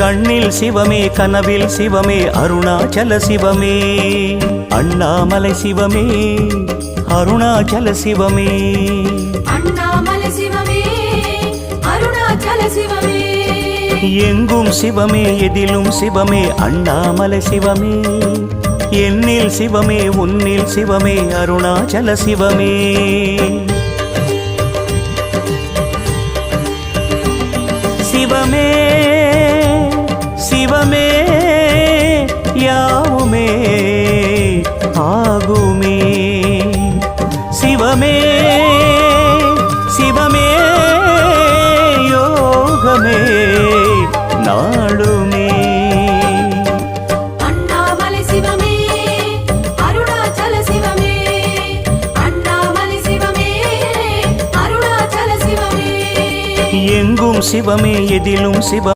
கண்ணில் சிவமே கனவில் சிவமே அருணாச்சல சிவமே அண்ணாமலை சிவமே அருணாச்சல சிவமே அண்ணாமலை சிவமே அருணாச்சல சிவமே எங்கும் சிவமே எதிலும் சிவமே அண்ணாமலை சிவமே என்னில் சிவமே உன்னில் சிவமே அருணாச்சல சிவமே சிவமே சிவமே யாவுமே ஆகுமே சிவமே சிவமே யோகமே நாளுமே அண்ணாமலை சிவமே அருணாச்சல சிவமே அண்ணாமலை சிவமே அருணாச்சல சிவமே எங்கும் சிவமே எதிலும் சிவ